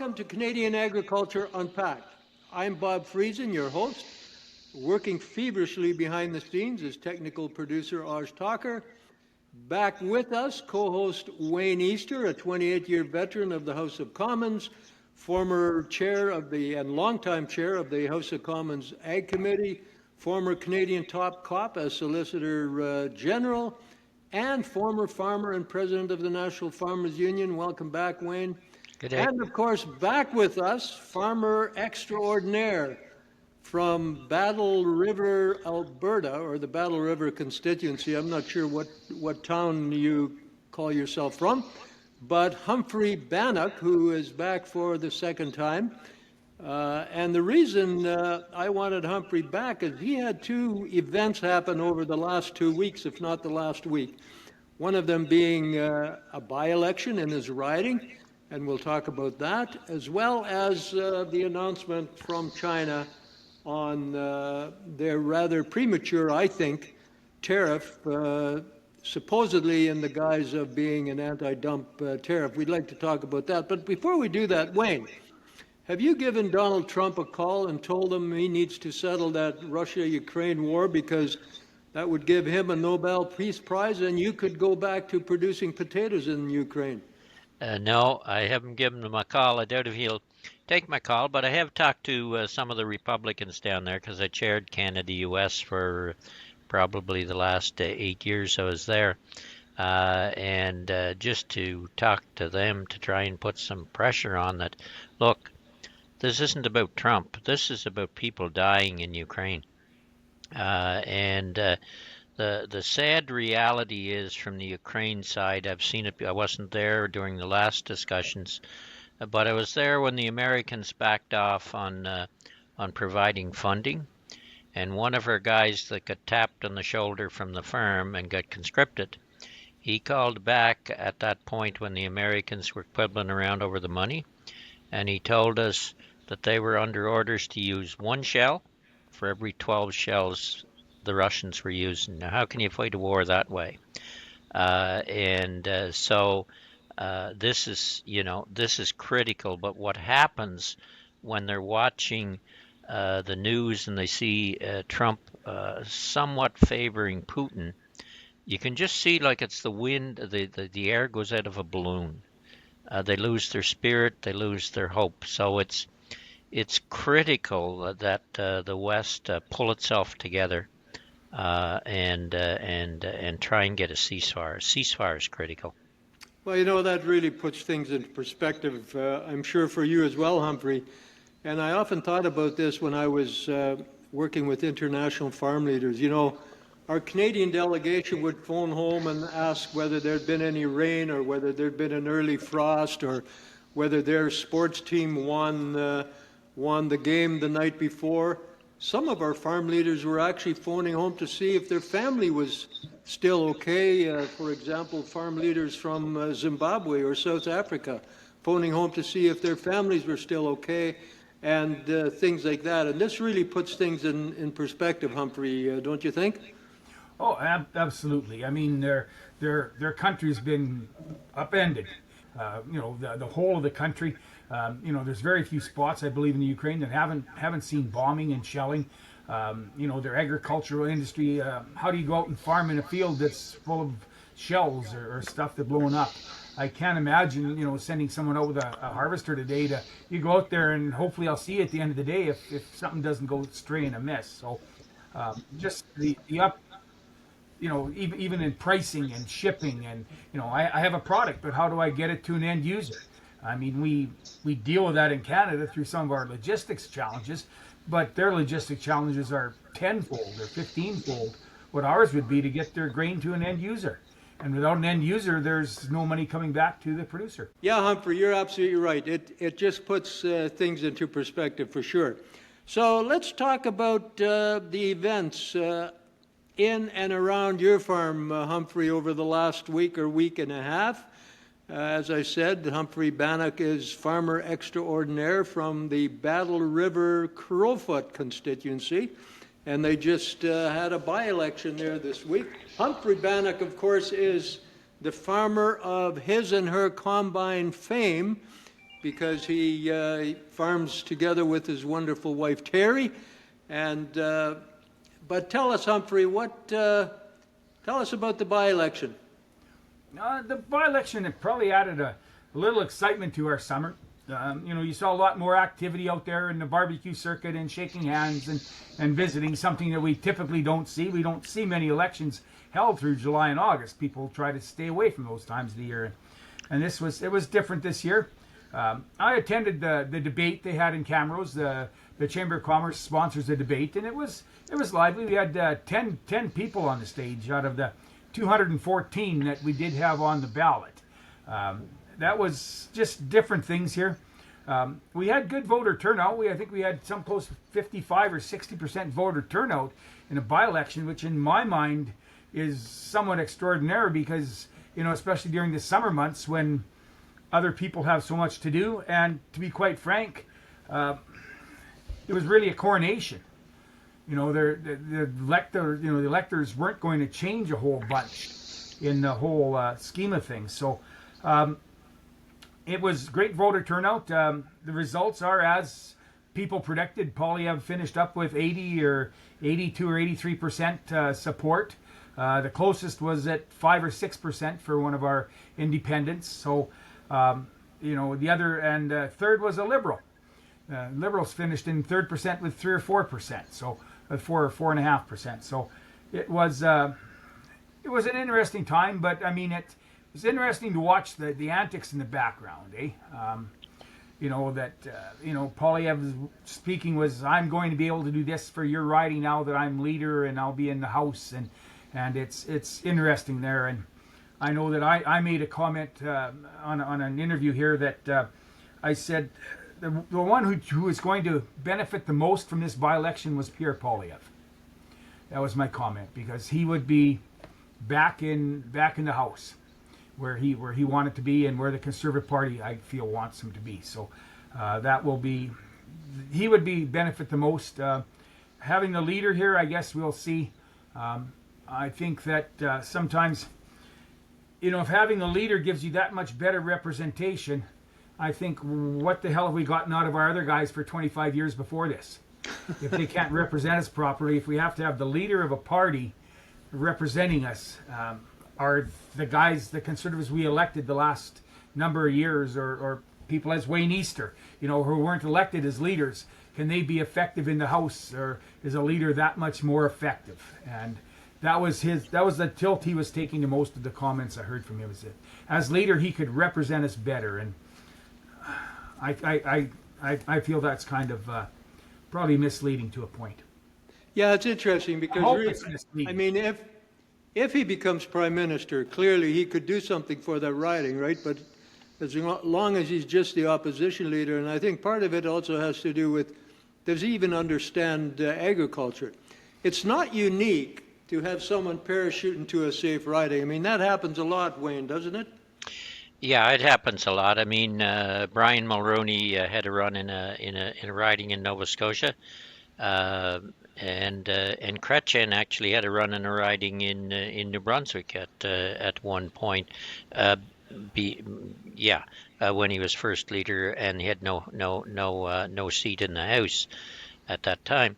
Welcome to Canadian Agriculture Unpacked. I'm Bob Friesen, your host. Working feverishly behind the scenes is technical producer Aj Talker. Back with us, co-host Wayne Easter, a 28-year veteran of the House of Commons, former chair of and longtime chair of the House of Commons Ag Committee, former Canadian top cop as Solicitor General, and former farmer and president of the National Farmers Union. Welcome back, Wayne. Good day. And of course, back with us, farmer extraordinaire from Battle River, Alberta, or the Battle River constituency. I'm not sure what town you call yourself from, but Humphrey Bannock, who is back for the second time. And the reason I wanted Humphrey back is he had two events happen over the last 2 weeks, if not the last week. One of them being a by-election in his riding, and we'll talk about that, as well as the announcement from China on their rather premature, I think, tariff, supposedly in the guise of being an anti-dump tariff. We'd like to talk about that. But before we do that, Wayne, have you given Donald Trump a call and told him he needs to settle that Russia-Ukraine war because that would give him a Nobel Peace Prize and you could go back to producing potatoes in Ukraine? No, I haven't given him a call. I doubt if he'll take my call, but I have talked to some of the Republicans down there because I chaired Canada-US for probably the last 8 years I was there. And just to talk to them to try and put some pressure on that. Look, this isn't about Trump. This is about people dying in Ukraine. The sad reality is from the Ukraine side, I've seen it. I wasn't there during the last discussions, but I was there when the Americans backed off on providing funding. And one of our guys that got tapped on the shoulder from the farm and got conscripted, he called back at that point when the Americans were quibbling around over the money, and he told us that they were under orders to use one shell for every 12 shells the Russians were using. Now, how can you fight a war that way? So this is critical. But what happens when they're watching the news and they see Trump somewhat favoring Putin, you can just see like it's the wind, the air goes out of a balloon. They lose their spirit, they lose their hope. So it's critical that the West pull itself together and try and get a ceasefire. A ceasefire is critical. Well, that really puts things into perspective, I'm sure for you as well, Humphrey. And I often thought about this when I was working with international farm leaders. Our Canadian delegation would phone home and ask whether there'd been any rain or whether there'd been an early frost or whether their sports team won the game the night before. Some of our farm leaders were actually phoning home to see if their family was still okay. For example, farm leaders from Zimbabwe or South Africa phoning home to see if their families were still okay and things like that. And this really puts things in perspective, Humphrey, don't you think? Oh, absolutely. I mean, their country's been upended. The whole of the country. There's very few spots, I believe, in the Ukraine that haven't seen bombing and shelling. Their agricultural industry. How do you go out and farm in a field that's full of shells or stuff that's blowing up? I can't imagine, sending someone out with a harvester today you go out there and hopefully I'll see you at the end of the day if something doesn't go stray and amiss. So just the up. Even in pricing and shipping and, I have a product, but how do I get it to an end user? I mean, we deal with that in Canada through some of our logistics challenges, but their logistic challenges are tenfold or 15-fold what ours would be to get their grain to an end user. And without an end user, there's no money coming back to the producer. Yeah, Humphrey, you're absolutely right. It just puts things into perspective for sure. So let's talk about the events in and around your farm, Humphrey, over the last week or week and a half. As I said, Humphrey Bannock is farmer extraordinaire from the Battle River Crowfoot constituency, and they just had a by-election there this week. Humphrey Bannock, of course, is the farmer of his and her combine fame, because he farms together with his wonderful wife Terry. And but tell us, Humphrey, tell us about the by-election. The by-election had probably added a little excitement to our summer. You saw a lot more activity out there in the barbecue circuit and shaking hands and visiting, something that we typically don't see. We don't see many elections held through July and August. People try to stay away from those times of the year. And it was different this year. I attended the debate they had in Camrose. The Chamber of Commerce sponsors the debate, and it was lively. We had 10 people on the stage out of the 214 that we did have on the ballot. That was just different things here. We had good voter turnout. I think we had some close to 55 or 60% voter turnout in a by-election, which in my mind is somewhat extraordinary because, especially during the summer months when other people have so much to do. And to be quite frank, it was really a coronation. The electors weren't going to change a whole bunch in the whole scheme of things. So it was great voter turnout. The results are as people predicted. Polyev finished up with 80 or 82 or 83% support. The closest was at 5 or 6% for one of our independents. So, the other and third was a Liberal. Liberals finished in 3rd% with 3 or 4%. So 4 or 4.5%. So it was an interesting time, but I mean it was interesting to watch the antics in the background, eh? Polyev's speaking was, I'm going to be able to do this for your riding now that I'm leader and I'll be in the House, and it's interesting there. And I know that I made a comment on an interview here that I said the one who is going to benefit the most from this by-election was Pierre Poilievre. That was my comment, because he would be back in the House where he wanted to be and where the Conservative Party, I feel, wants him to be. So he would be benefit the most. Having the leader here, I guess we'll see. I think that sometimes, if having a leader gives you that much better representation, I think, what the hell have we gotten out of our other guys for 25 years before this? If they can't represent us properly, if we have to have the leader of a party representing us, are the guys, the Conservatives we elected the last number of years, or people as Wayne Easter, who weren't elected as leaders, can they be effective in the House, or is a leader that much more effective? And that was the tilt he was taking to most of the comments I heard from him. Was that as leader he could represent us better, and I feel that's kind of probably misleading to a point. Yeah, it's interesting because I mean, if he becomes prime minister, clearly he could do something for that riding, right? But as long as he's just the opposition leader, and I think part of it also has to do with, does he even understand agriculture? It's not unique to have someone parachute into a safe riding. I mean, that happens a lot, Wayne, doesn't it? Yeah, it happens a lot. I mean, Brian Mulroney had a run in a riding in Nova Scotia, and Chrétien actually had a run in a riding in New Brunswick at one point. When he was first leader, and he had no seat in the House at that time.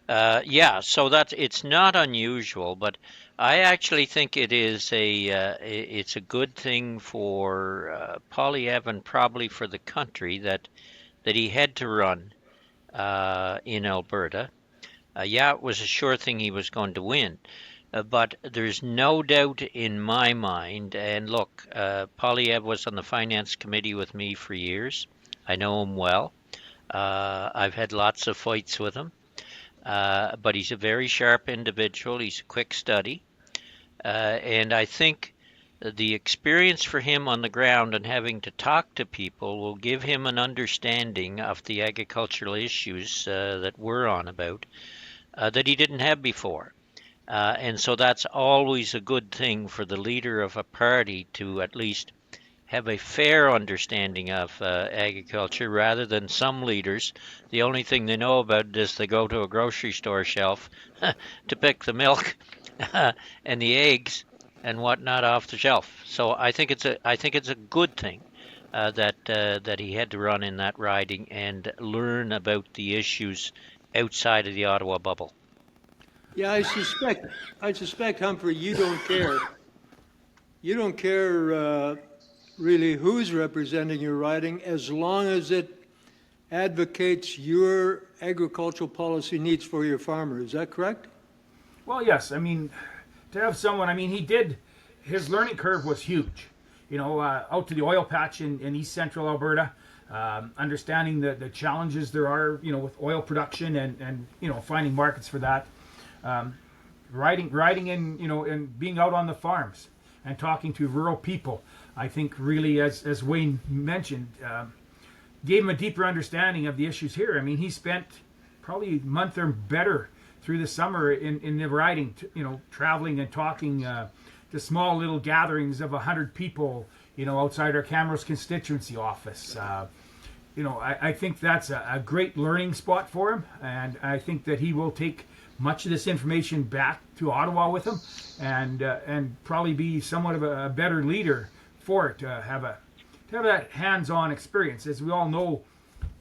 So it's not unusual, but I actually think it's a good thing for Poilievre and probably for the country that he had to run in Alberta. It was a sure thing he was going to win, but there's no doubt in my mind. And look, Poilievre was on the finance committee with me for years. I know him well. I've had lots of fights with him. But he's a very sharp individual. He's a quick study. And I think the experience for him on the ground and having to talk to people will give him an understanding of the agricultural issues that we're on about that he didn't have before. And so that's always a good thing for the leader of a party to at least have a fair understanding of agriculture, rather than some leaders, the only thing they know about it is they go to a grocery store shelf to pick the milk and the eggs and whatnot off the shelf. So I think it's a good thing that he had to run in that riding and learn about the issues outside of the Ottawa bubble. Yeah, I suspect, Humphrey, you don't care. You don't care really who's representing your riding as long as it advocates your agricultural policy needs for your farmer. Is that correct? Well, yes. I mean, to have someone, I mean, his learning curve was huge. Out to the oil patch in east central Alberta, understanding the challenges there are, with oil production and finding markets for that. Riding in, and being out on the farms and talking to rural people, I think really, as Wayne mentioned, gave him a deeper understanding of the issues here. I mean, he spent probably a month or better through the summer in the riding, traveling and talking to small little gatherings of 100 people, outside our Camrose constituency office. I think that's a great learning spot for him, and I think that he will take much of this information back to Ottawa with him, and probably be somewhat of a better leader for it, to have that hands-on experience. As we all know,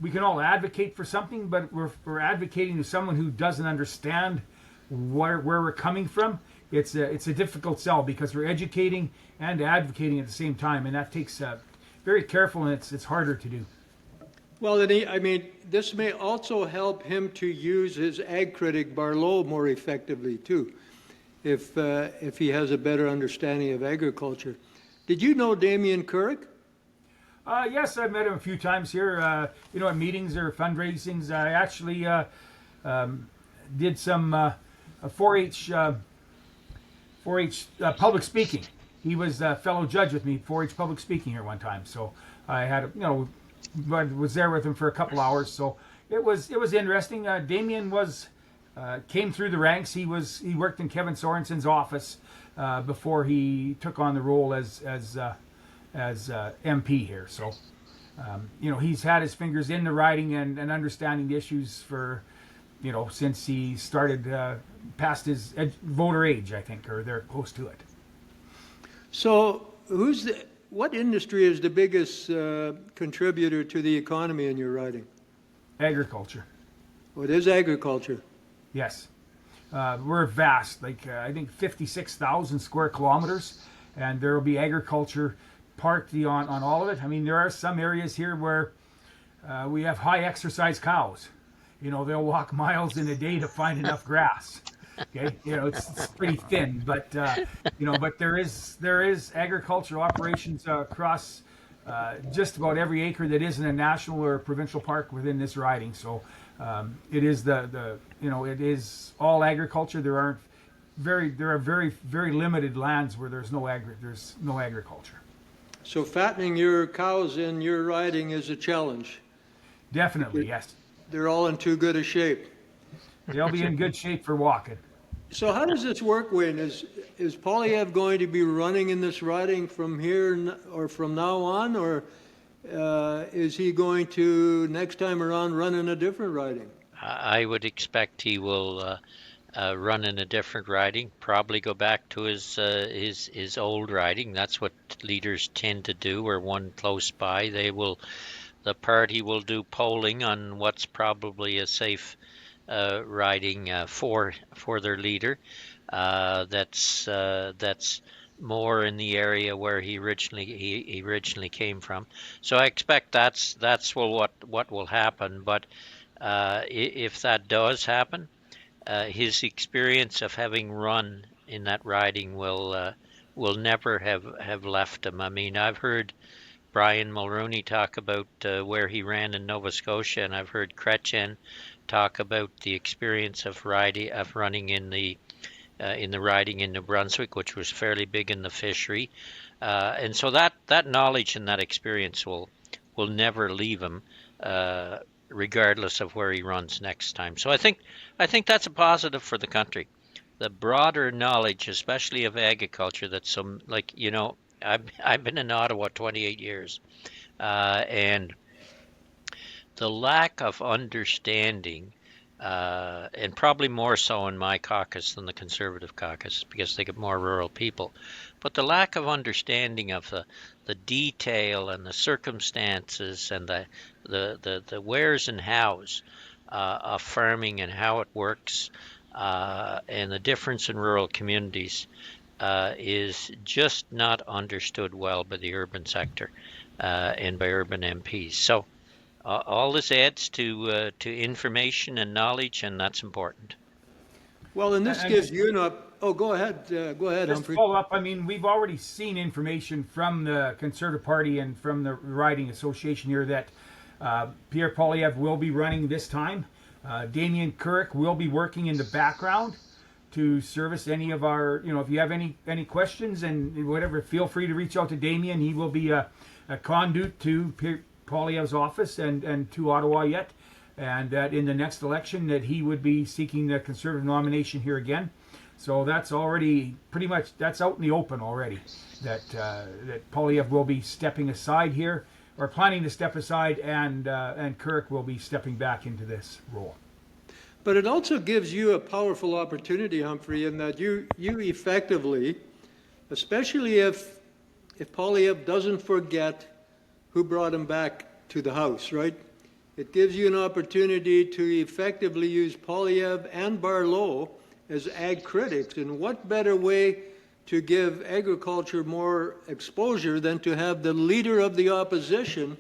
we can all advocate for something, but we're advocating to someone who doesn't understand where we're coming from. It's a difficult sell because we're educating and advocating at the same time, and that takes very careful, and it's harder to do. Well, this may also help him to use his ag critic Barlow more effectively too, if he has a better understanding of agriculture. Did you know Damien Couric? Yes, I've met him a few times here, at meetings or fundraisings. I actually did some 4-H public speaking. He was a fellow judge with me, 4-H public speaking here one time. So I had, was there with him for a couple hours. So it was interesting. Damien came through the ranks. He worked in Kevin Sorensen's office before he took on the role as MP here. So, he's had his fingers in the riding and understanding the issues for, since he started past his voter age, I think, or they're close to it. So what industry is the biggest contributor to the economy in your riding? Agriculture. Oh, it is agriculture. Yes. We're vast, I think 56,000 square kilometers, and there will be agriculture partly on all of it. I mean, there are some areas here where we have high exercise cows. They'll walk miles in a day to find enough grass. Okay, it's pretty thin, but but there is agricultural operations across just about every acre that isn't a national or provincial park within this riding. So it is it is all agriculture. There are very very limited lands where there's no agriculture. So fattening your cows in your riding is a challenge. Definitely, yes. They're all in too good a shape. They'll be in good shape for walking. So how does this work, Wayne? Is Polyev going to be running in this riding from here or from now on, or is he going to next time around run in a different riding? I would expect he will run in a different riding. Probably go back to his old riding. That's what leaders tend to do, or one close by. The party will do polling on what's probably a safe riding for their leader. That's more in the area where he originally came from. So I expect that's what will happen. But if that does happen, his experience of having run in that riding will never have left him. I mean, I've heard Brian Mulrooney talk about where he ran in Nova Scotia, and I've heard Chrétien talk about the experience of running in the riding in New Brunswick, which was fairly big in the fishery, and so that knowledge and that experience will never leave him, regardless of where he runs next time. So I think that's a positive for the country. The broader knowledge, especially of agriculture, that's I've been in Ottawa 28 years, and the lack of understanding and probably more so in my caucus than the Conservative caucus because they get more rural people. But the lack of understanding of the detail and the circumstances and the wheres and hows of farming and how it works and the difference in rural communities is just not understood well by the urban sector and by urban MPs. So all this adds to information and knowledge, and that's important. Well, and this And gives you an oh, go ahead, just to Humphrey. follow up, I mean, we've already seen information from the Conservative Party and from the riding association here that Pierre Poilievre will be running this time. Damien Couric will be working in the background to service any of our, if you have any questions and whatever, feel free to reach out to Damien. He will be a conduit to Poilievre's office and to Ottawa yet. And that in the next election that he would be seeking the Conservative nomination here again. So that's already pretty much, that's out in the open already, that Poilievre will be stepping aside here, or planning to step aside, and Couric will be stepping back into this role. But it also gives you a powerful opportunity, Humphrey, in that you effectively, especially if Poilievre doesn't forget who brought him back to the House, right? It gives you an opportunity to effectively use Poilievre and Barlow as ag critics. And what better way to give agriculture more exposure than to have the leader of the opposition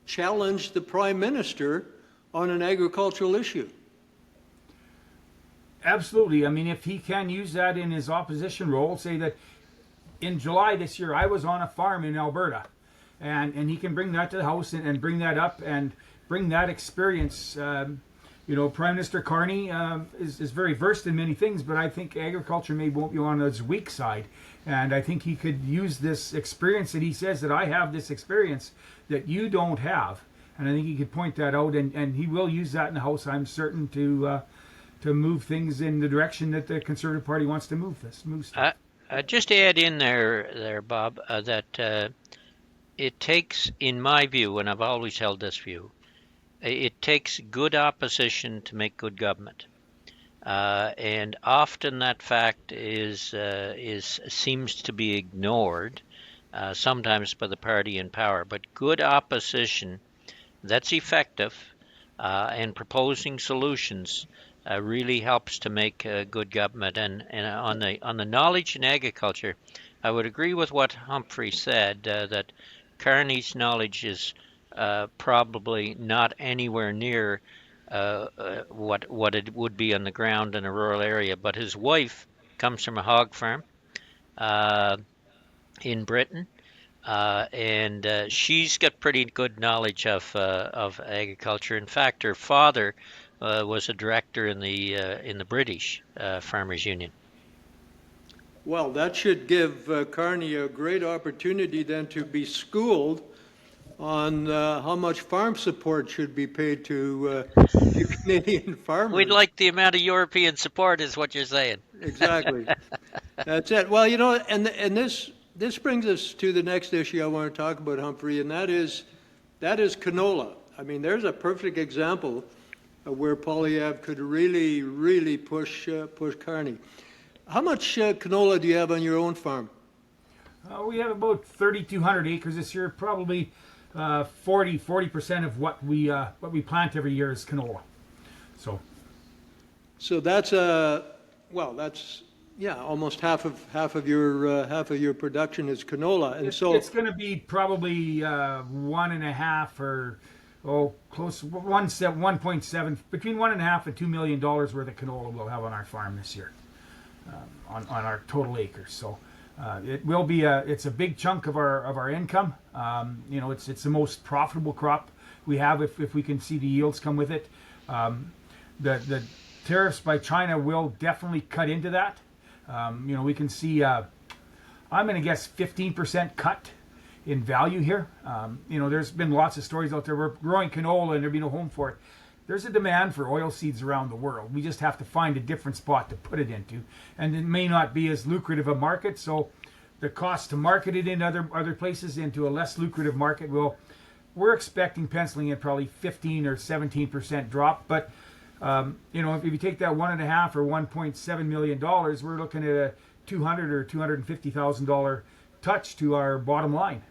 challenge the Prime Minister on an agricultural issue? Absolutely. I mean, if he can use that in his opposition role, say that in July this year, I was on a farm in Alberta, and he can bring that to the House and bring that up and bring that experience. Prime Minister Carney is very versed in many things, but I think agriculture won't be on his weak side. And I think he could use this experience that he says that I have this experience that you don't have. And I think he could point that out, and he will use that in the House, I'm certain, to move things in the direction that the Conservative Party wants to move stuff. Just add in there, Bob, that it takes, in my view, and I've always held this view, it takes good opposition to make good government, and often that fact seems to be ignored, sometimes by the party in power. But good opposition that's effective and proposing solutions really helps to make good government. And on the knowledge in agriculture, I would agree with what Humphrey said, that Carney's knowledge is probably not anywhere near what it would be on the ground in a rural area. But his wife comes from a hog farm in Britain, and she's got pretty good knowledge of agriculture. In fact, her father was a director in the British Farmers Union. Well, that should give Carney a great opportunity then to be schooled on how much farm support should be paid to Canadian farmers. We'd like the amount of European support, is what you're saying. Exactly. That's it. Well, and this brings us to the next issue I want to talk about, Humphrey, and that is canola. I mean, there's a perfect example of where Poilievre could really, really push Carney. How much canola do you have on your own farm? We have about 3,200 acres this year. Probably 40% of what we plant every year is canola. So that's almost half of your production is canola, and it's going to be probably 1.5 or close 1.7, between $1.5 and $2 million worth of canola we'll have on our farm this year, on our total acres. So it will be it's a big chunk of our income. It's the most profitable crop we have if we can see the yields come with it. The tariffs by China will definitely cut into that. We can see, I'm going to guess 15% cut in value here. There's been lots of stories out there. We're growing canola and there'll be no home for it. There's a demand for oil seeds around the world. We just have to find a different spot to put it into. And it may not be as lucrative a market, so the cost to market it in other places into a less lucrative market we're expecting penciling in probably 15 or 17% drop, but If you take that 1.5 or $1.7 million, we're looking at a $200,000 or $250,000 touch to our bottom line,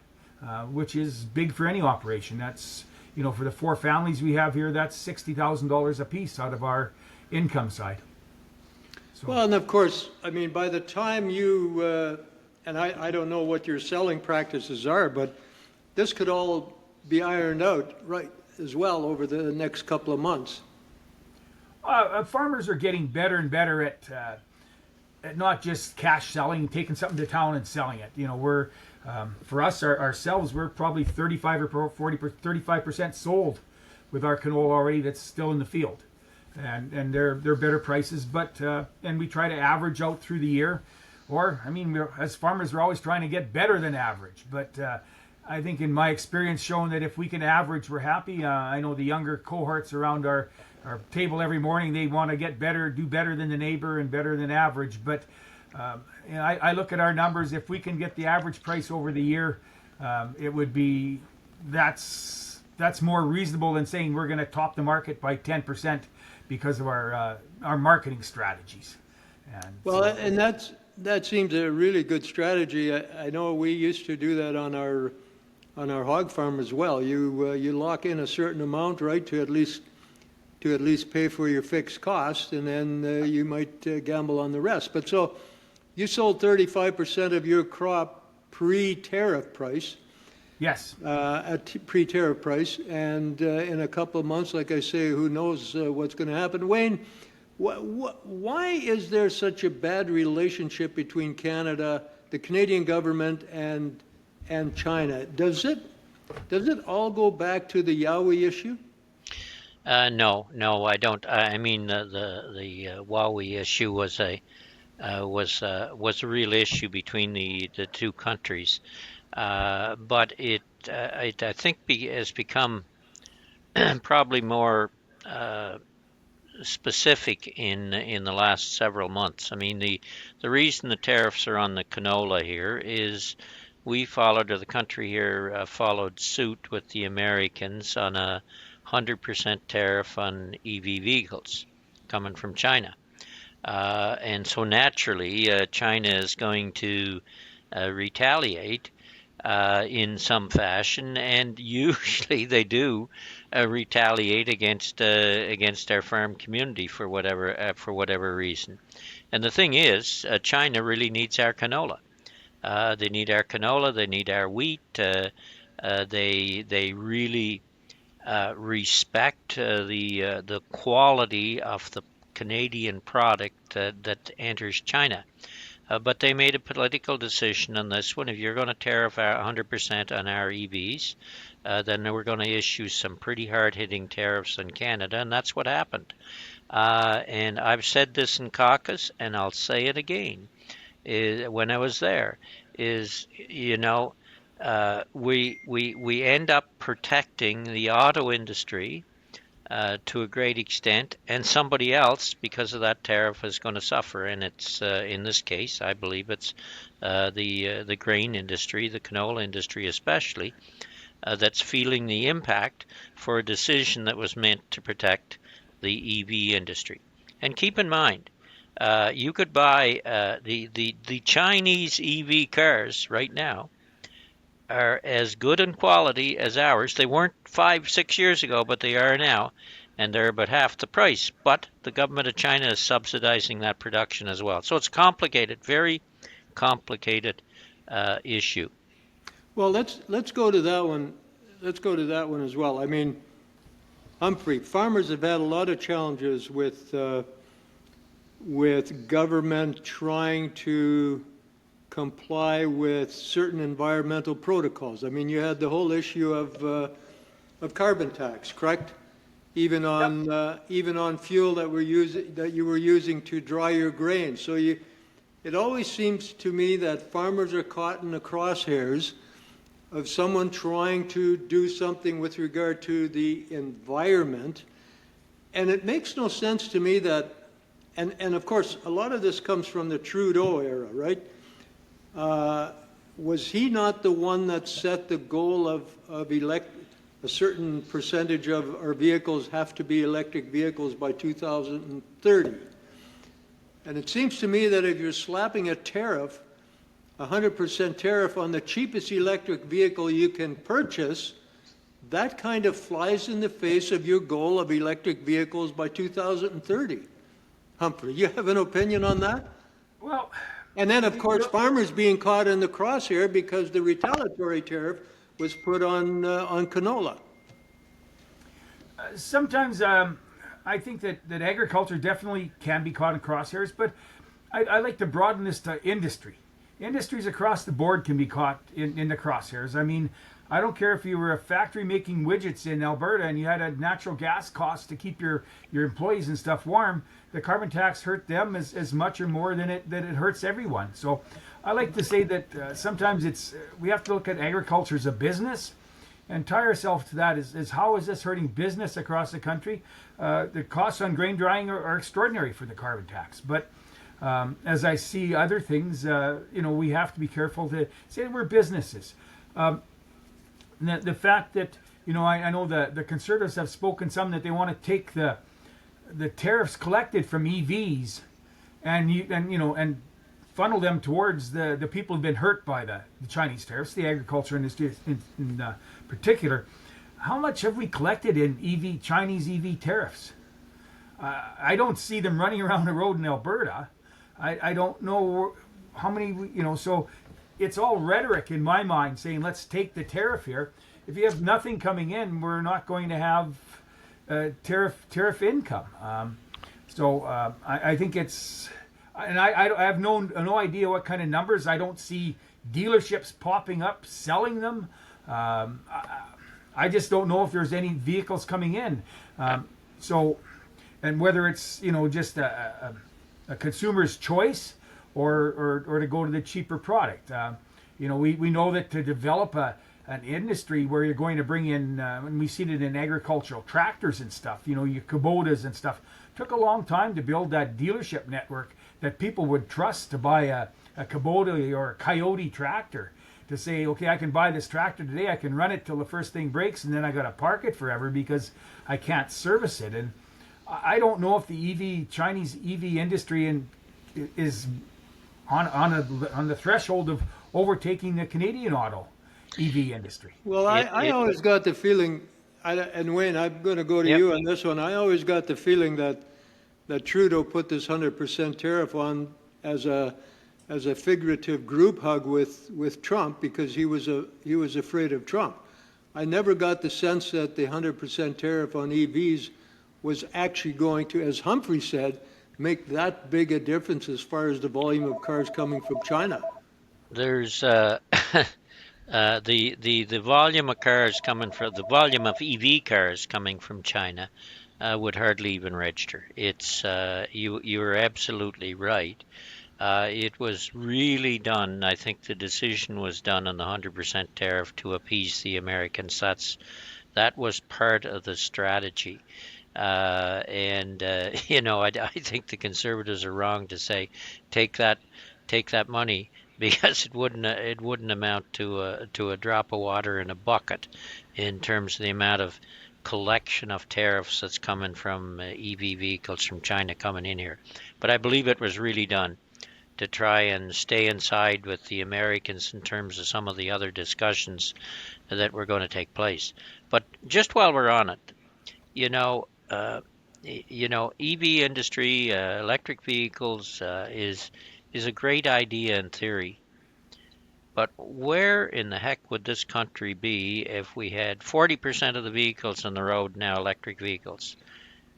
which is big for any operation. That's, for the 4 families we have here, that's $60,000 a piece out of our income side. So, Well, and of course, I mean, by the time you, and I don't know what your selling practices are, but this could all be ironed out, right, as well over the next couple of months. farmers are getting better and better at not just cash selling, taking something to town and selling it. We're for us ourselves, we're probably 35 or 35% sold with our canola already that's still in the field, and they're better prices. But and we try to average out through the year, or I mean, as farmers, we're always trying to get better than average. But I think in my experience, shown that if we can average, we're happy. I know the younger cohorts around our table every morning, they want to get better, do better than the neighbor and better than average. But I look at our numbers. If we can get the average price over the year, it would be that's more reasonable than saying we're going to top the market by 10% because of our marketing strategies. And Well, and that seems a really good strategy. I know we used to do that on our hog farm as well. You lock in a certain amount, right, to at least pay for your fixed cost, and then you might gamble on the rest. But so you sold 35% of your crop pre-tariff price. yes, At pre-tariff price, and in a couple of months, like I say, who knows what's going to happen. Wayne, why is there such a bad relationship between Canada, the Canadian government, and China? Does it all go back to the Yowie issue? No, I don't. I mean, the Huawei issue was a real issue between the two countries, but I think has become probably more specific in the last several months. I mean, the reason the tariffs are on the canola here is we followed, or the country here followed suit with the Americans on a 100% tariff on EV vehicles coming from China. And so naturally, China is going to retaliate in some fashion, and usually they do retaliate against our farm community for whatever reason. And the thing is, China really needs our canola. They need our canola. They need our wheat. They really respect the quality of the Canadian product that enters China. But they made a political decision on this one. If you're going to tariff 100% on our EVs, then we're going to issue some pretty hard-hitting tariffs on Canada, and that's what happened. And I've said this in caucus, and I'll say it again. When I was there, we end up protecting the auto industry to a great extent, and somebody else, because of that tariff, is going to suffer. And it's in this case, I believe it's the grain industry, the canola industry especially, that's feeling the impact for a decision that was meant to protect the EV industry. And keep in mind, you could buy the Chinese EV cars right now are as good in quality as ours. They weren't 5-6 years ago, but they are now, and they're about half the price. But the government of China is subsidizing that production as well. So it's complicated, very complicated issue. Well, let's go to that one. Let's go to that one as well. I mean, Humphrey, farmers have had a lot of challenges with government trying to comply with certain environmental protocols. I mean, you had the whole issue of carbon tax, correct? Even on fuel that you were using to dry your grain. So it always seems to me that farmers are caught in the crosshairs of someone trying to do something with regard to the environment, and it makes no sense to me that. And of course, a lot of this comes from the Trudeau era, right? Was he not the one that set the goal of a certain percentage of our vehicles have to be electric vehicles by 2030. And it seems to me that if you're slapping a tariff, 100% tariff on the cheapest electric vehicle you can purchase, that kind of flies in the face of your goal of electric vehicles by 2030. Humphrey, you have an opinion on that? Well, And then, of course, farmers being caught in the crosshair because the retaliatory tariff was put on canola. sometimes I think that agriculture definitely can be caught in crosshairs, but I like to broaden this to industry. Industries across the board can be caught in the crosshairs. I mean, I don't care if you were a factory making widgets in Alberta and you had a natural gas cost to keep your employees and stuff warm. The carbon tax hurt them as much or more than it hurts everyone. So I like to say that sometimes we have to look at agriculture as a business and tie ourselves to that. Is how is this hurting business across the country? The costs on grain drying are extraordinary for the carbon tax. But as I see other things, we have to be careful to say we're businesses. The fact that I know the Conservatives have spoken some that they want to take the tariffs collected from EVs and funnel them towards the people who've been hurt by the Chinese tariffs, the agriculture industry in particular. How much have we collected in Chinese EV tariffs? I don't see them running around the road in Alberta. I don't know how many, so it's all rhetoric in my mind saying, let's take the tariff here. If you have nothing coming in, we're not going to have tariff income. I think it's, and I have no idea what kind of numbers. I don't see dealerships popping up selling them. I just don't know if there's any vehicles coming in. And whether it's just a consumer's choice or to go to the cheaper product. We know that to develop an industry where you're going to bring in, and we've seen it in agricultural tractors and stuff, your Kubotas and stuff, took a long time to build that dealership network that people would trust to buy a Kubota or a Coyote tractor, to say, okay, I can buy this tractor today, I can run it till the first thing breaks, and then I got to park it forever because I can't service it. And I don't know if the Chinese EV industry is on the threshold of overtaking the Canadian auto EV industry. Well, I always got the feeling, and Wayne, I'm going to go to you on this one. I always got the feeling that Trudeau put this 100% tariff on as a figurative group hug with Trump because he was afraid of Trump. I never got the sense that the 100% tariff on EVs was actually going to, as Humphrey said, make that big a difference as far as the volume of cars coming from China. There's the volume of cars coming from the volume of EV cars coming from China would hardly even register. It's you're absolutely right. It was really done. I think the decision was done on the 100% tariff to appease the Americans. That was part of the strategy. I think the Conservatives are wrong to say take that money, because it wouldn't amount to a drop of water in a bucket in terms of the amount of collection of tariffs that's coming from EV vehicles from China coming in here. But I believe it was really done to try and stay inside with the Americans in terms of some of the other discussions that were going to take place. But just while we're on it, EV industry, electric vehicles is a great idea in theory. But where in the heck would this country be if we had 40% of the vehicles on the road now electric vehicles?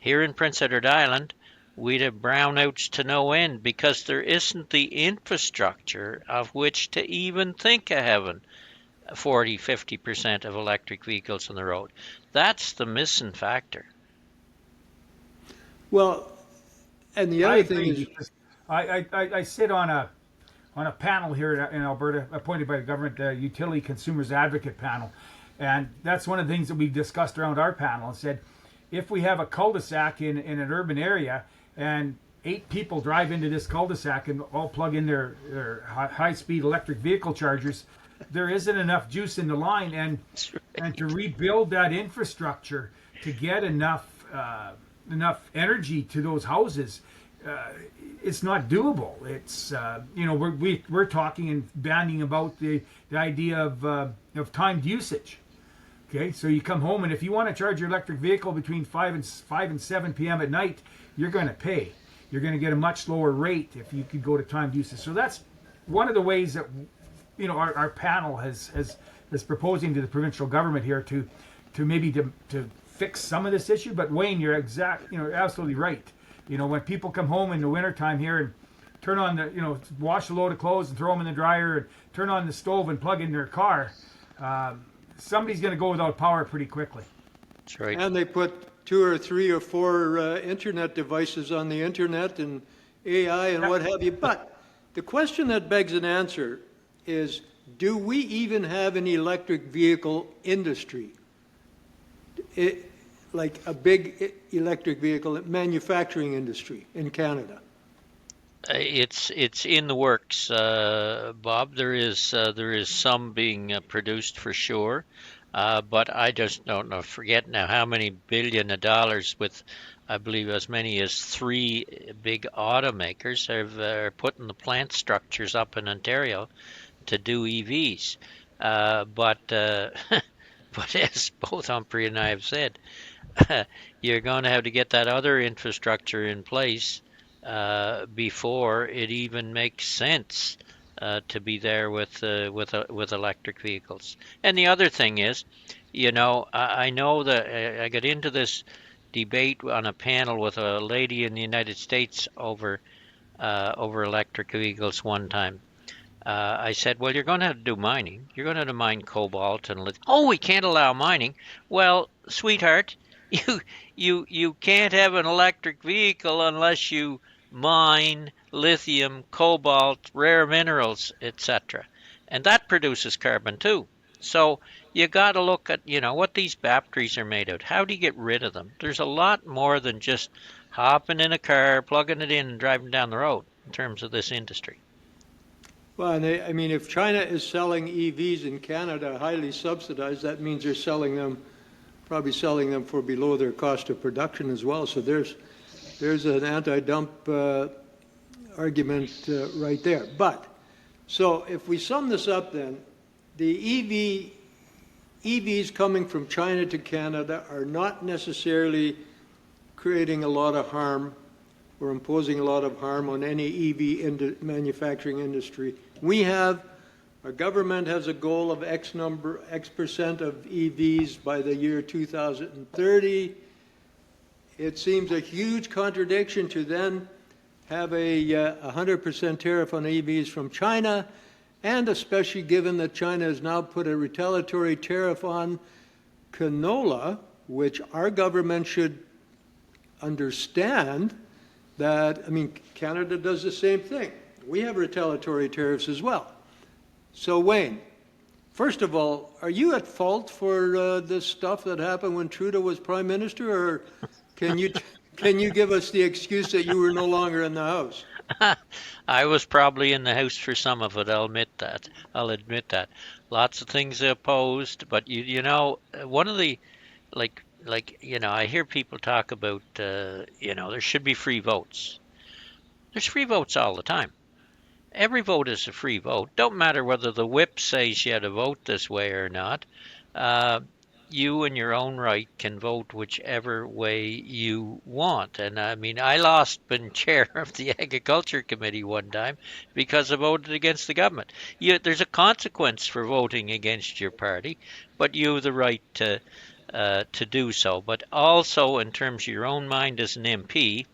Here in Prince Edward Island, we'd have brownouts to no end because there isn't the infrastructure of which to even think of having 40-50% of electric vehicles on the road. That's the missing factor. Well, and the other thing is, I sit on a panel here in Alberta, appointed by the government, the Utility Consumers Advocate Panel, and that's one of the things that we've discussed around our panel. And said, if we have a cul-de-sac in an urban area and 8 people drive into this cul-de-sac and all plug in their high-speed electric vehicle chargers, there isn't enough juice in the line, That's and to right. rebuild that infrastructure to get enough energy to those houses, uh, it's not doable. It's we're talking and banding about the idea of timed usage. Okay, so you come home, and if you want to charge your electric vehicle between 5 and 7 p.m. at night, you're going to pay. You're going to get a much lower rate if you could go to timed usage. So that's one of the ways that our panel is proposing to the provincial government here to maybe to fix some of this issue. But Wayne, you're absolutely right. When people come home in the wintertime here and turn on wash a load of clothes and throw them in the dryer and turn on the stove and plug in their car, somebody's going to go without power pretty quickly. That's right. And they put 2 or 3 or 4 internet devices on the internet and AI and what have you. But the question that begs an answer is, do we even have an electric vehicle industry? Like a big electric vehicle manufacturing industry in Canada? It's in the works, Bob. There is some being produced for sure, but I just don't know. Forget now how many billion of dollars with, I believe, as many as 3 big automakers are putting the plant structures up in Ontario to do EVs. But but as both Humphrey and I have said, you're going to have to get that other infrastructure in place before it even makes sense to be there with electric vehicles. And the other thing is, I know that I got into this debate on a panel with a lady in the United States over electric vehicles one time. I said, well, you're going to have to do mining. You're going to have to mine cobalt and lithium. Oh, we can't allow mining. Well, sweetheart, you you can't have an electric vehicle unless you mine lithium, cobalt, rare minerals, etc. And that produces carbon too. So you got to look at, what these batteries are made of. How do you get rid of them? There's a lot more than just hopping in a car, plugging it in, and driving down the road in terms of this industry. Well, and I mean, if China is selling EVs in Canada highly subsidized, that means they're probably selling them for below their cost of production as well. So there's an anti-dump argument right there. But so if we sum this up, then the EVs coming from China to Canada are not necessarily creating a lot of harm or imposing a lot of harm on any EV manufacturing industry. Our government has a goal of X percent of EVs by the year 2030. It seems a huge contradiction to then have a 100% tariff on EVs from China, and especially given that China has now put a retaliatory tariff on canola, which our government should understand that, I mean, Canada does the same thing. We have retaliatory tariffs as well. So, Wayne, first of all, are you at fault for this stuff that happened when Trudeau was Prime Minister, or can you give us the excuse that you were no longer in the House? I was probably in the house for some of it. I'll admit that. Lots of things opposed, but one of the I hear people talk about there should be free votes. There's free votes all the time. Every vote is a free vote. Don't matter whether the whip says you had to vote this way or not. You in your own right can vote whichever way you want. And I mean, I lost being chair of the Agriculture Committee one time because I voted against the government. There's a consequence for voting against your party, but you have the right to do so. But also in terms of your own mind as an MP,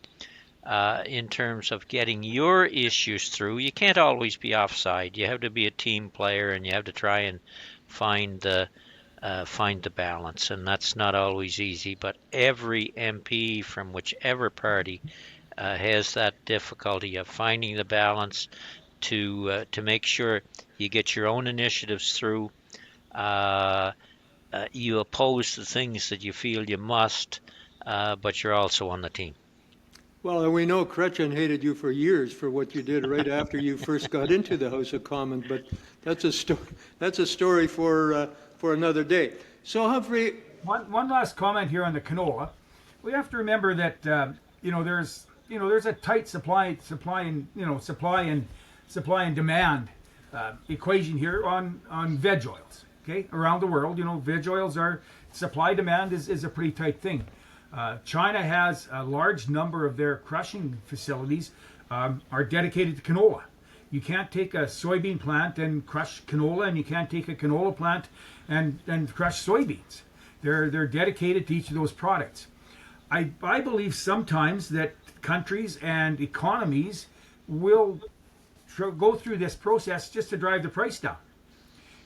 in terms of getting your issues through, you can't always be offside. You have to be a team player, and you have to try and find the balance, and that's not always easy. But every MP from whichever party has that difficulty of finding the balance to make sure you get your own initiatives through. You oppose the things that you feel you must, but you're also on the team. Well, and we know Chrétien hated you for years for what you did right after you first got into the House of Commons, but that's a story for another day. So, Humphrey, One last comment here on the canola. We have to remember that there's a tight supply and demand equation here on veg oils. Okay, around the world, veg oils are supply demand is a pretty tight thing. China has a large number of their crushing facilities are dedicated to canola. You can't take a soybean plant and crush canola, and you can't take a canola plant and crush soybeans. They're dedicated to each of those products. I believe sometimes that countries and economies will go through this process just to drive the price down.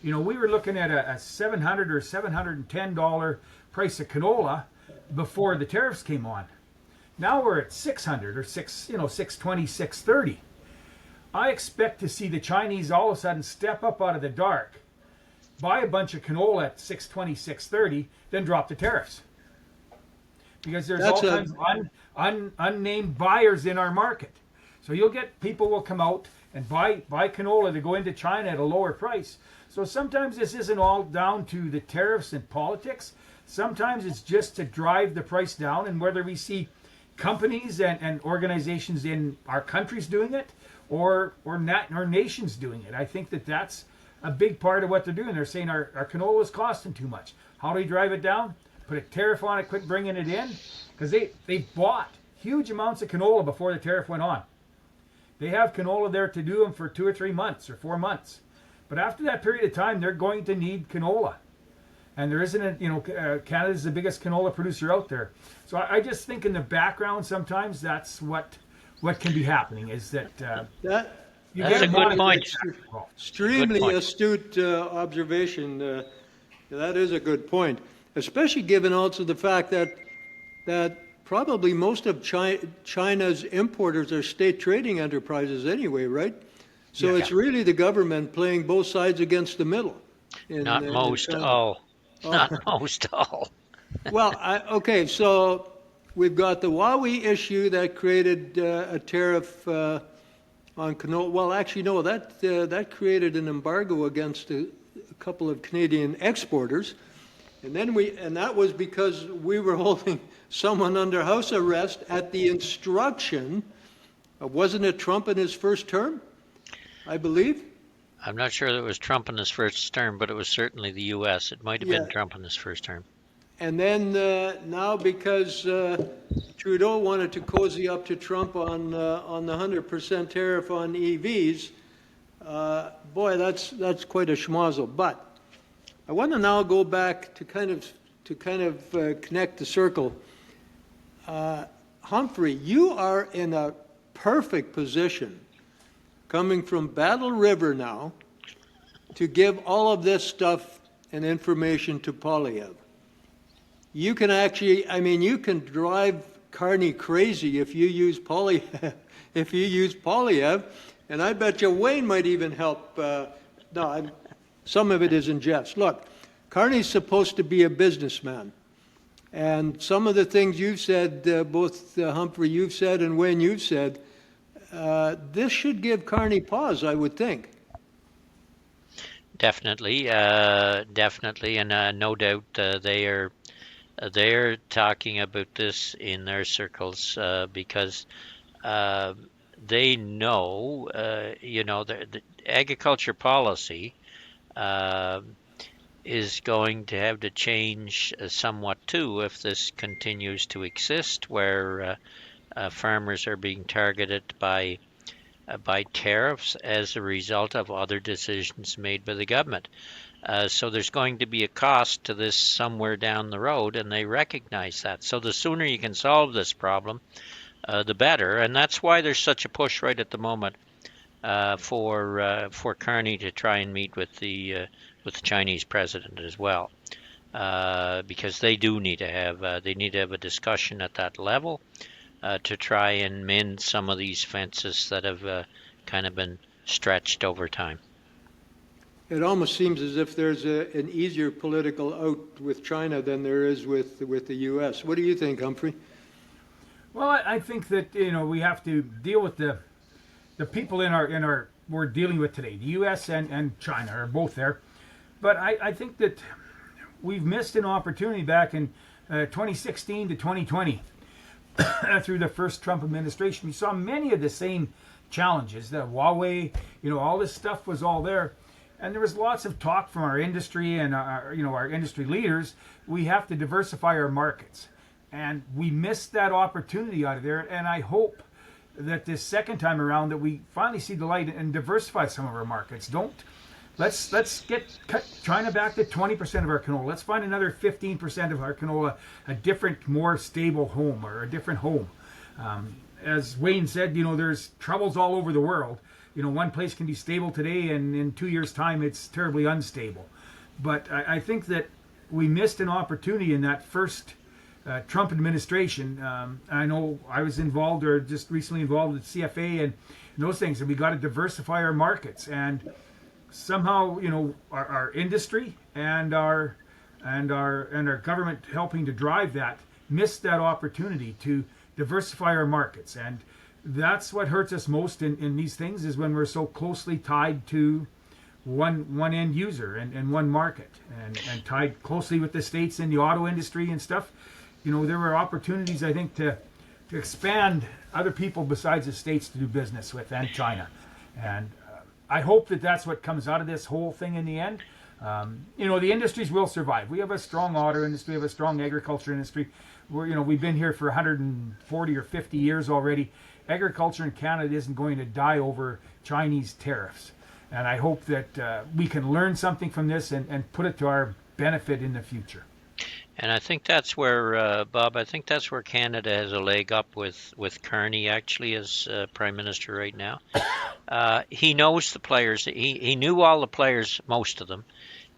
We were looking at a $700 or $710 price of canola before the tariffs came on. Now we're at 600 or 620, 630. I expect to see the Chinese all of a sudden step up out of the dark, buy a bunch of canola at 620, 630, then drop the tariffs. Because there's all kinds of unnamed buyers in our market. So you'll get people will come out and buy canola to go into China at a lower price. So sometimes this isn't all down to the tariffs and politics. Sometimes it's just to drive the price down, and whether we see companies and organizations in our countries doing it or nations doing it. I think that's a big part of what they're doing. They're saying our canola is costing too much. How do we drive it down? Put a tariff on it, quit bringing it in. Because they bought huge amounts of canola before the tariff went on. They have canola there to do them for 2 or 3 months or 4 months. But after that period of time, they're going to need canola. And there isn't Canada's the biggest canola producer out there. So I just think in the background sometimes that's what can be happening is that That's a good point. Extremely astute observation. That is a good point, especially given also the fact that probably most of China's importers are state trading enterprises anyway, right? So it's really the government playing both sides against the middle. Not most all. Not most all. Well, okay, so we've got the Huawei issue that created a tariff on canola. Well, actually, no, that created an embargo against a couple of Canadian exporters, and that was because we were holding someone under house arrest at the instruction of, wasn't it Trump in his first term, I believe? I'm not sure that it was Trump in his first term, but it was certainly the U.S. It might have been Trump in his first term. And then now because Trudeau wanted to cozy up to Trump on the 100% tariff on EVs, boy, that's quite a schmozzle. But I want to now go back to kind of connect the circle. Humphrey, you are in a perfect position, coming from Battle River now, to give all of this stuff and information to Polyev. You can actually, you can drive Carney crazy if you use Polyev, and I bet you Wayne might even help. Some of it is in jest. Look, Carney's supposed to be a businessman, and some of the things you've said, both Humphrey you've said and Wayne you've said, this should give Carney pause, I would think. Definitely, and no doubt they're talking about this in their circles because they know, the agriculture policy is going to have to change somewhat too if this continues to exist, where farmers are being targeted by tariffs as a result of other decisions made by the government. So there's going to be a cost to this somewhere down the road, and they recognize that. So the sooner you can solve this problem, the better. And that's why there's such a push right at the moment for Carney to try and meet with the Chinese president as well, because they do need to have a discussion at that level to try and mend some of these fences that have kind of been stretched over time. It almost seems as if there's an easier political out with China than there is with the U.S. What do you think, Humphrey? Well, I think that we have to deal with the people in our we're dealing with today. The U.S. and China are both there, but I think that we've missed an opportunity back in 2016 to 2020 through the first Trump administration. We saw many of the same challenges. The Huawei, all this stuff was all there, and there was lots of talk from our industry and our industry leaders. We have to diversify our markets, and we missed that opportunity out of there. And I hope that this second time around that we finally see the light and diversify some of our markets. Let's cut China back to 20% of our canola. Let's find another 15% of our canola, a different, more stable home or a different home. As Wayne said, there's troubles all over the world. One place can be stable today, and in 2 years' time, it's terribly unstable. But I think that we missed an opportunity in that first Trump administration. I know I was involved or just recently involved with CFA and those things, and we got to diversify our markets. And somehow, our industry and our government helping to drive that missed that opportunity to diversify our markets. And that's what hurts us most in these things, is when we're so closely tied to one end user and one market, and tied closely with the states in the auto industry and stuff. There were opportunities, I think, to expand other people besides the states to do business with, and China. And I hope that that's what comes out of this whole thing in the end. The industries will survive. We have a strong auto industry, we have a strong agriculture industry. We've been here for 140 or 50 years already. Agriculture in Canada isn't going to die over Chinese tariffs. And I hope that we can learn something from this and put it to our benefit in the future. And I think that's where, Bob, I think that's where Canada has a leg up with Carney, actually, as Prime Minister right now. He knows the players. He knew all the players, most of them,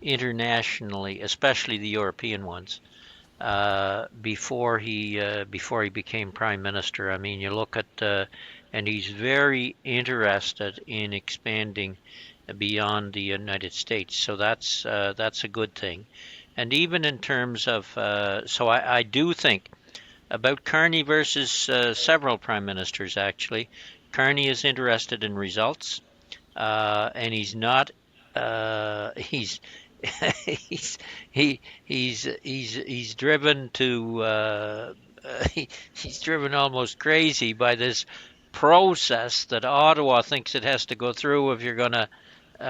internationally, especially the European ones, before he became Prime Minister. I mean, you look at, and he's very interested in expanding beyond the United States. So that's a good thing. And even in terms of, so I do think about Carney versus several prime ministers, actually. Carney is interested in results, and he's not. He's he's driven to. He's driven almost crazy by this process that Ottawa thinks it has to go through if you're going to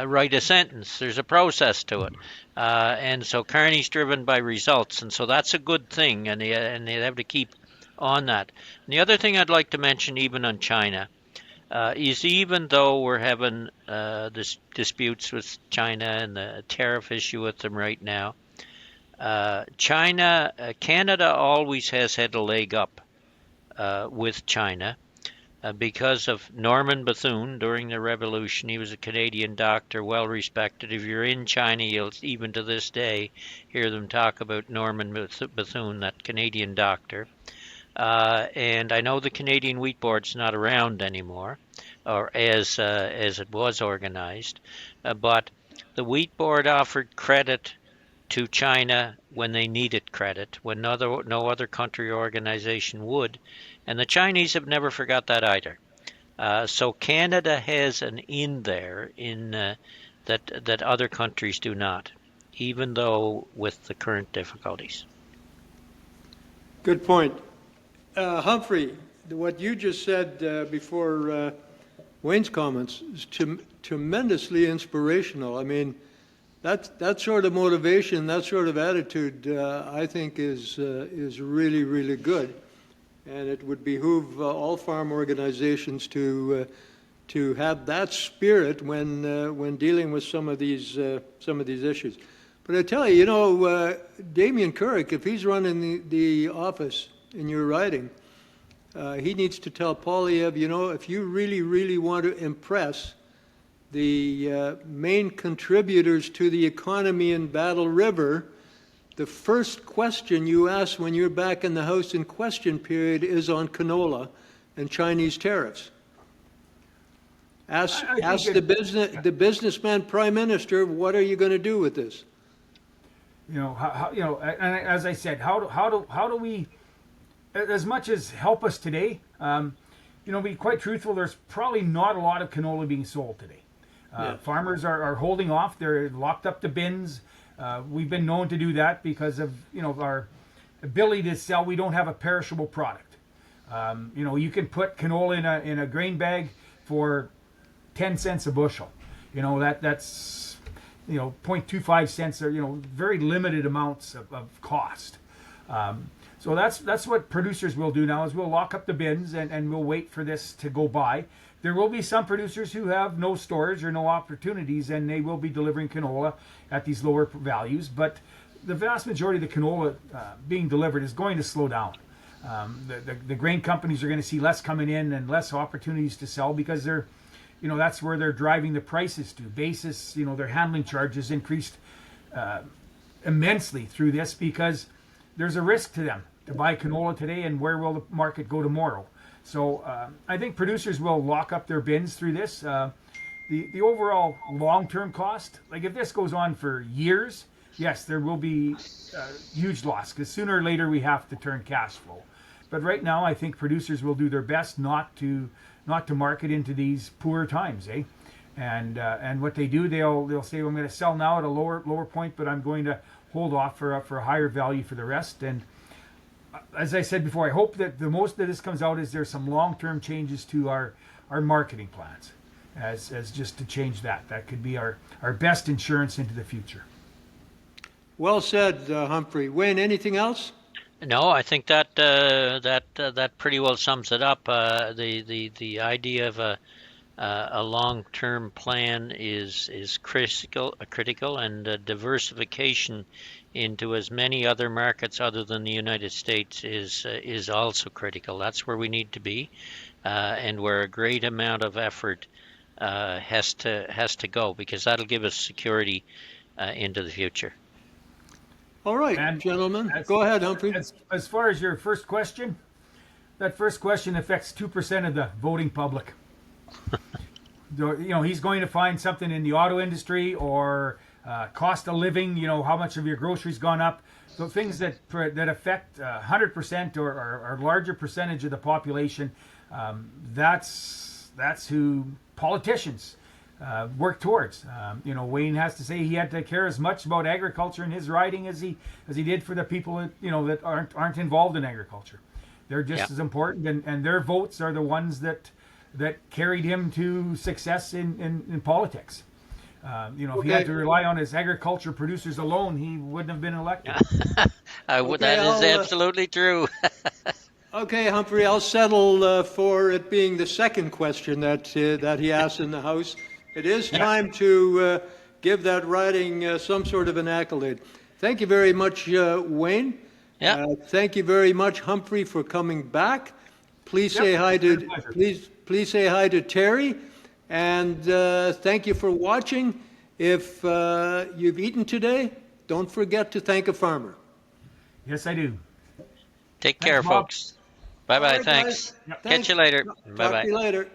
write a sentence. There's a process to it. And so Carney's driven by results, and so that's a good thing, and they have to keep on that. And the other thing I'd like to mention, even on China, is even though we're having this disputes with China and the tariff issue with them right now, Canada always has had a leg up with China. Because of Norman Bethune during the Revolution. He was a Canadian doctor, well respected. If you're in China, you'll even to this day hear them talk about Norman Bethune, that Canadian doctor. And I know the Canadian Wheat Board's not around anymore, or as it was organized, but the Wheat Board offered credit to China when they needed credit, when no other country or organization would. And the Chinese have never forgot that either. So Canada has an in there in that other countries do not, even though with the current difficulties. Good point. Humphrey, what you just said before Wayne's comments is tremendously inspirational. I mean, that sort of motivation, that sort of attitude, I think is really, really good. And it would behoove all farm organizations to have that spirit when dealing with some of these issues. But I tell you, Damien Couric, if he's running the office in your riding, he needs to tell Polyev, if you really, really want to impress the main contributors to the economy in Battle River, the first question you ask when you're back in the House in question period is on canola and Chinese tariffs. Ask the businessman prime minister, what are you going to do with this? And as I said, how do we as much as help us today, be quite truthful, there's probably not a lot of canola being sold today. Yeah. Farmers are holding off. They're locked up to bins. We've been known to do that because of our ability to sell. We don't have a perishable product. You can put canola in a grain bag for 10 cents a bushel. That's 0.25 cents, or very limited amounts of cost. So that's what producers will do now, is we'll lock up the bins and we'll wait for this to go by. There will be some producers who have no storage or no opportunities, and they will be delivering canola at these lower values. But the vast majority of the canola being delivered is going to slow down. The grain companies are going to see less coming in and less opportunities to sell, because that's where they're driving the prices to. Basis, their handling charges increased immensely through this, because there's a risk to them to buy canola today, and where will the market go tomorrow? So I think producers will lock up their bins through this. The overall long-term cost, like if this goes on for years, yes, there will be huge loss, because sooner or later we have to turn cash flow. But right now, I think producers will do their best not to market into these poor times, eh? And what they do, they'll say, well, I'm going to sell now at a lower point, but I'm going to hold off for a higher value for the rest. And as I said before, I hope that the most that this comes out is there's some long-term changes to our marketing plans, as just to change that. That could be our best insurance into the future. Well said, Humphrey. Wayne, anything else? No, I think that pretty well sums it up. The idea of a long-term plan is critical, and diversification into as many other markets other than the United States is also critical. That's where we need to be, and where a great amount of effort has to go, because that'll give us security into the future. All right, And gentlemen. Go ahead, Humphrey. As far as your first question, that first question affects 2% of the voting public. He's going to find something in the auto industry, or cost of living, how much of your groceries gone up. So things that affect 100% or larger percentage of the population, that's who politicians work towards. Wayne has to say he had to care as much about agriculture in his riding as he did for the people that aren't involved in agriculture. They're just as important, and their votes are the ones that carried him to success in politics. If he had to rely on his agriculture producers alone, he wouldn't have been elected. That is absolutely true. Okay, Humphrey, I'll settle for it being the second question that he asked in the House. It is time to give that riding some sort of an accolade. Thank you very much, Wayne. Yeah. Thank you very much, Humphrey, for coming back. Please say hi to please say hi to Terry, and thank you for watching. If you've eaten today, don't forget to thank a farmer. Yes, I do. Take care, Thanks, Bob. folks. Bye-bye. All right, Thanks. guys. Catch you later. Talk Bye-bye. to you later.